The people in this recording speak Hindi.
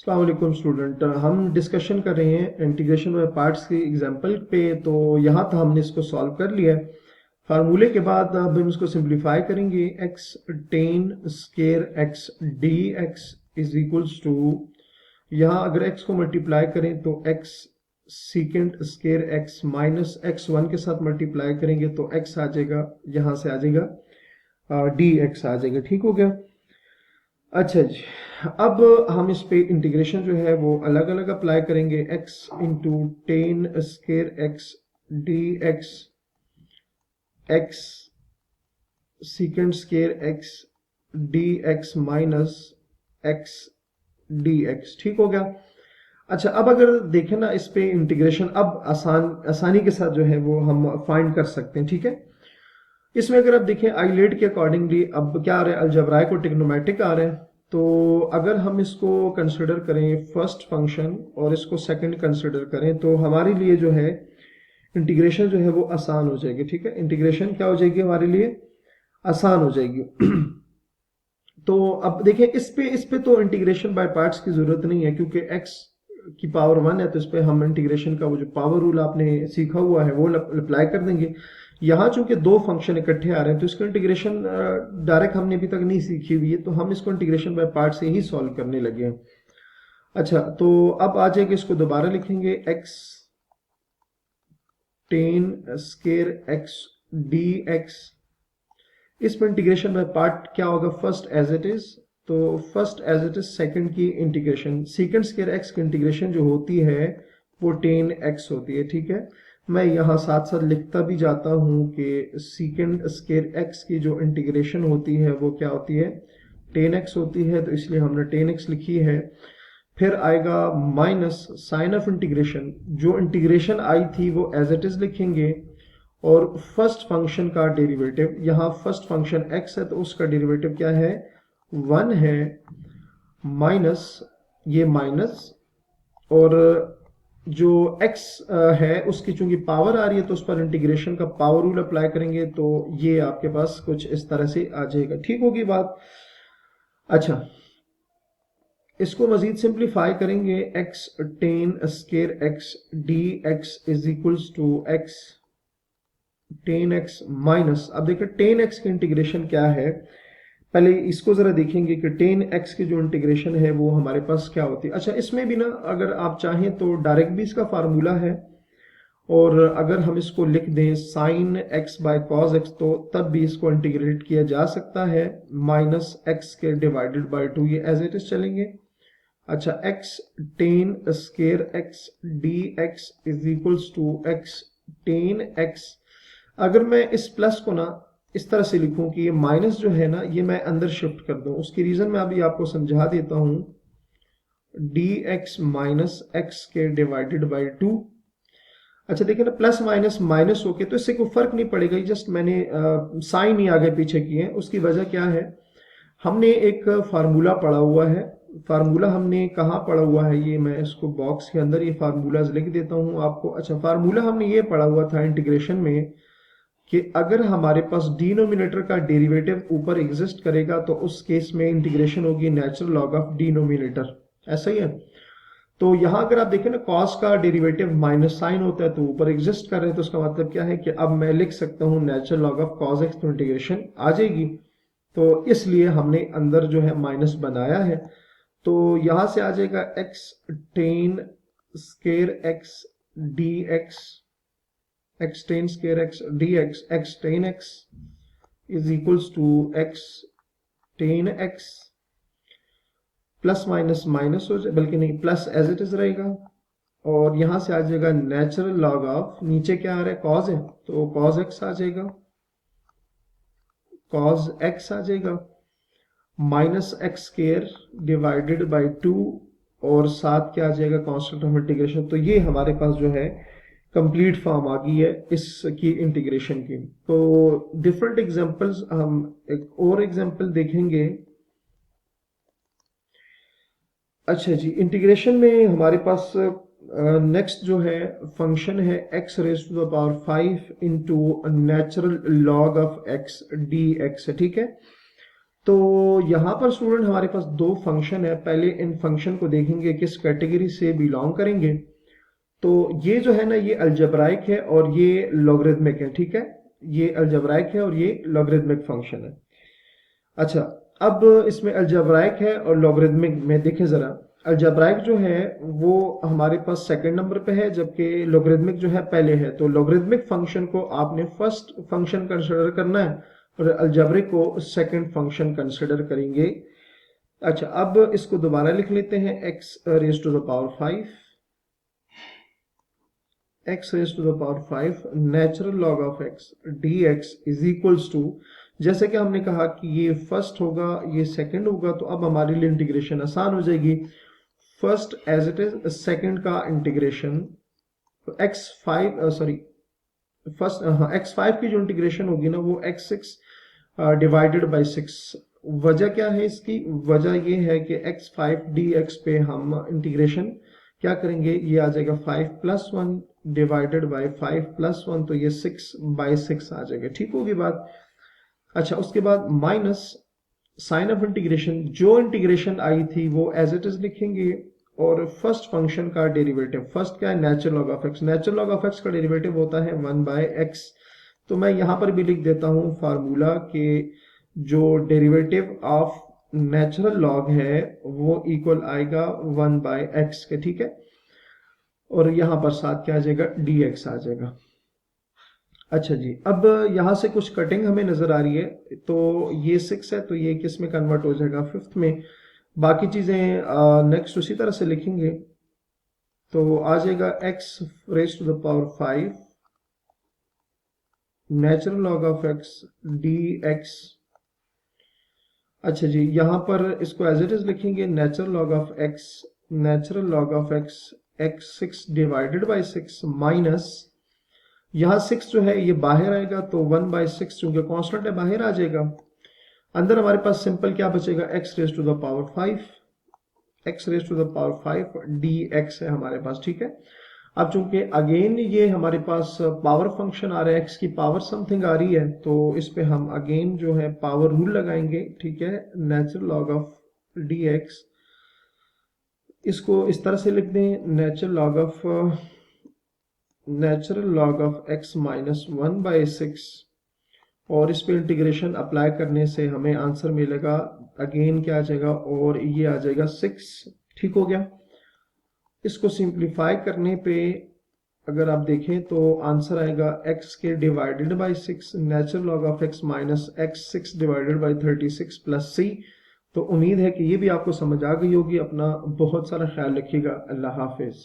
अस्सलाम वालेकुम स्टूडेंट, हम डिस्कशन कर रहे हैं इंटीग्रेशन बाय पार्ट्स की एग्जांपल पे। तो यहाँ था हमने इसको सॉल्व कर लिया है। फार्मूले के बाद अब हम इसको सिंप्लीफाई करेंगे। x tan square x d x is equals to, यहाँ अगर x को मल्टीप्लाई करें तो x sec square x minus x1 के साथ मल्टीप्लाई करेंगे तो x आ जाएगा, यहाँ से आ जाएगा डी एक्स आ जाएगा। ठीक हो गया। अच्छा जी, अब हम इस पे इंटीग्रेशन जो है वो अलग अलग अप्लाई करेंगे। x into ten square x d x, x सीकेंड square x d x minus x d x. ठीक हो गया। अच्छा, अब अगर देखें ना इस पे इंटीग्रेशन अब आसानी के साथ जो है वो हम फाइंड कर सकते हैं। ठीक है, इसमें अगर आप देखें आइलेट के अकॉर्डिंगली अब क्या आ रहा है, अलजेब्राइक और ट्रिग्नोमेट्रिक आ रहे हैं। तो अगर हम इसको कंसिडर करें फर्स्ट फंक्शन और इसको सेकंड कंसिडर करें तो हमारे लिए जो है इंटीग्रेशन जो है वो आसान हो जाएगी। ठीक है, इंटीग्रेशन क्या हो जाएगी हमारे लिए, आसान हो जाएगी। तो अब देखिए इस पे तो इंटीग्रेशन बाय पार्ट्स की जरूरत नहीं है, क्योंकि x की पावर 1 है तो इस पे हम इंटीग्रेशन का वो जो पावर रूल आपने सीखा हुआ है वो अप्लाई कर देंगे। यहाँ चूंकि दो फंक्शन इकट्ठे आ रहे हैं तो इसका इंटीग्रेशन डायरेक्ट हमने अभी तक नहीं सीखी हुई है, तो हम इसको इंटीग्रेशन बाय पार्ट से ही सॉल्व करने लगे हैं। अच्छा, तो अब आ जाएगा, इसको दोबारा लिखेंगे x tan square x d x. इसमें इंटीग्रेशन बाय पार्ट क्या होगा, फर्स्ट एज इट इज, तो first as it is second की इंटीग्रेशन, सेकंड स्केयर x की इंटीग्रेशन जो होती है वो टेन x होती है। ठीक है, मैं यहाँ साथ साथ लिखता भी जाता हूँ कि सेकंड स्केयर x की जो इंटीग्रेशन होती है वो क्या होती है, टेन x होती है, तो इसलिए हमने टेन x लिखी है। फिर आएगा माइनस साइन ऑफ इंटीग्रेशन, जो इंटीग्रेशन आई थी वो एज इट इज लिखेंगे, और फर्स्ट फंक्शन का डेरिवेटिव, यहाँ फर्स्ट फंक्शन x है तो उसका डेरिवेटिव क्या है, 1 है, माइनस ये माइनस, और जो x है उसकी चूंकि पावर आ रही है तो उस पर इंटीग्रेशन का पावर रूल अप्लाई करेंगे तो ये आपके पास कुछ इस तरह से आ जाएगा। ठीक होगी बात। अच्छा, इसको मजीद सिंप्लीफाई करेंगे, x tan square x d x is equals to x tan x minus, अब देखिए टेन एक्स की इंटीग्रेशन क्या है, पहले इसको जरा देखेंगे कि टेन एक्स की जो इंटीग्रेशन है वो हमारे पास क्या होती है। अच्छा, इसमें भी ना अगर आप चाहें तो डायरेक्ट भी इसका फार्मूला है, और अगर हम इसको लिख दें sine x by cos x तो तब भी इसको इंटीग्रेट किया जा सकता है, माइनस एक्स के डिवाइडेड बाय 2, ये एज इट इज चलेंगे। अच्छा, x tan square x d x is equals to x tan x. अगर मैं इस प्लस को ना इस तरह से लिखूं कि ये माइनस जो है ना ये मैं अंदर शिफ्ट कर दूं, उसकी रीजन मैं अभी आपको समझा देता हूं, डी एक्स माइनस एक्स के डिवाइडेड बाई 2। अच्छा देखिए ना, प्लस माइनस माइनस होके तो इससे कोई फर्क नहीं पड़ेगा, जस्ट मैंने साइन ही आगे पीछे किए हैं। उसकी वजह क्या है, हमने एक फार्मूला पढ़ा हुआ है, फार्मूला हमने कहाँ पढ़ा हुआ है, ये मैं इसको बॉक्स के अंदर ये फार्मूलाज लिख देता हूँ आपको। अच्छा, फार्मूला हमने ये पढ़ा हुआ था इंटीग्रेशन में कि अगर हमारे पास डिनोमिनेटर का डेरिवेटिव ऊपर एग्जिस्ट करेगा तो उस केस में इंटीग्रेशन होगी नेचुरल लॉग ऑफ डिनोमिनेटर, ऐसा ही है। तो यहां अगर आप देखें ना कॉस का डेरिवेटिव माइनस साइन होता है तो ऊपर एग्जिस्ट कर रहे हैं, तो उसका मतलब क्या है कि अब मैं लिख सकता हूं natural log of cos x, तो इंटीग्रेशन आ जाएगी। तो इसलिए हमने अंदर जो है माइनस बनाया है, तो यहां से आ जाएगा x tan square x d x, x tan square x dx, x tan x is equals to x tan x, plus minus minus हो जाए, बल्कि नहीं प्लस एज इट इज रहेगा, और यहां से आ जाएगा नेचुरल लॉग ऑफ, नीचे क्या आ रहा है कॉज है तो कॉज एक्स आ जाएगा, कॉज एक्स आ जाएगा, minus x square divided by 2, और साथ क्या आ जाएगा कांस्टेंट ऑफ इंटीग्रेशन। तो ये हमारे पास जो है कंप्लीट फॉर्म आ गई है इसकी इंटीग्रेशन की। तो डिफरेंट एग्जांपल्स, हम एक और एग्जांपल देखेंगे। अच्छा जी, इंटीग्रेशन में हमारे पास नेक्स्ट जो है फंक्शन है x raise to the power 5 into natural log of x d x है। ठीक है, तो यहाँ पर स्टूडेंट हमारे पास दो फंक्शन है, पहले इन फंक्शन को देखेंगे किस कैटेगरी से बिलोंग करेंगे। तो ये जो है ना, ये अलजेब्राइक है और ये लॉगरिदमिक है, ठीक है। ये अलजेब्राइक है और ये लॉगरिदमिक फंक्शन है। अच्छा, अब इसमें अलजेब्राइक है और लॉगरिदमिक में देखें जरा। अलजेब्राइक जो है वो हमारे पास सेकंड नंबर पे है, जबकि लॉगरिदमिक जो है पहले है। तो लॉगरिदमिक फंक्शन को आपने फर्स्ट फंक्शन कंसिडर करना है और अलजेब्रिक को सेकंड फंक्शन कंसिडर करेंगे। अच्छा, अब इसको दोबारा लिख लेते हैं। x raise to the power 5, x raise to the power 5 natural log of x dx is equals to, जैसे कि हमने कहा कि ये फर्स्ट होगा ये सेकंड होगा, तो अब हमारे लिए इंटीग्रेशन आसान हो जाएगी। First as it is, second का integration x5 sorry first x5 की जो इंटीग्रेशन होगी ना वो x6 डिवाइडेड बाई 6। वजह क्या है इसकी? वजह ये है कि x5 dx पे हम इंटीग्रेशन क्या करेंगे, ये आ जाएगा 5 प्लस 1 डिवाइडेड बाई 5 प्लस 1, तो ये 6 बाई 6 आ जाएगा। ठीक होगी बात। अच्छा, उसके बाद माइनस साइन ऑफ इंटीग्रेशन, जो इंटीग्रेशन आई थी वो एज इट इज लिखेंगे और फर्स्ट फंक्शन का डेरिवेटिव, फर्स्ट क्या है, natural log of x. Natural log of x का डेरिवेटिव होता है 1 बाय एक्स। तो मैं यहां पर भी लिख देता हूं फार्मूला के जो डेरिवेटिव ऑफ नेचुरल लॉग है वो इक्वल आएगा 1 बाय एक्स के, ठीक है। और यहां पर साथ क्या आ जाएगा, dx आ जाएगा। अच्छा जी, अब यहां से कुछ कटिंग हमें नजर आ रही है। तो ये 6 है तो ये किस में कन्वर्ट हो जाएगा, फिफ्थ में। बाकी चीजें नेक्स्ट उसी तरह से लिखेंगे। तो आ जाएगा x raise to the power 5 natural log of x dx। अच्छा जी, यहां पर इसको एज इट इज लिखेंगे natural log of x, natural log of x x6 divided by 6 minus, यहाँ 6 जो है ये बाहर आएगा तो 1 बाई 6 चूंकि कांस्टेंट है बाहर आ जाएगा। अंदर हमारे पास सिंपल क्या बचेगा, x raise to the power 5, x raise to the power 5 dx है हमारे पास, ठीक है। अब चूंकि अगेन ये हमारे पास पावर फंक्शन आ रहा है, x की पावर समथिंग आ रही है, तो इस पे हम अगेन जो है पावर रूल लगाएंगे, ठीक है। नेचुरल लॉग ऑफ dx, इसको इस तरह से लिख दें, natural log of x minus 1 by 6, और इस पे इंटीग्रेशन अप्लाई करने से हमें आंसर मिलेगा अगेन क्या आ जाएगा, और ये आ जाएगा 6। ठीक हो गया। इसको सिंप्लीफाई करने पे अगर आप देखें तो आंसर आएगा x के divided by 6 natural log of x minus x 6 divided by 36 plus c। तो उम्मीद है कि ये भी आपको समझ आ गई होगी। अपना बहुत सारा ख्याल रखिएगा। अल्लाह हाफिज।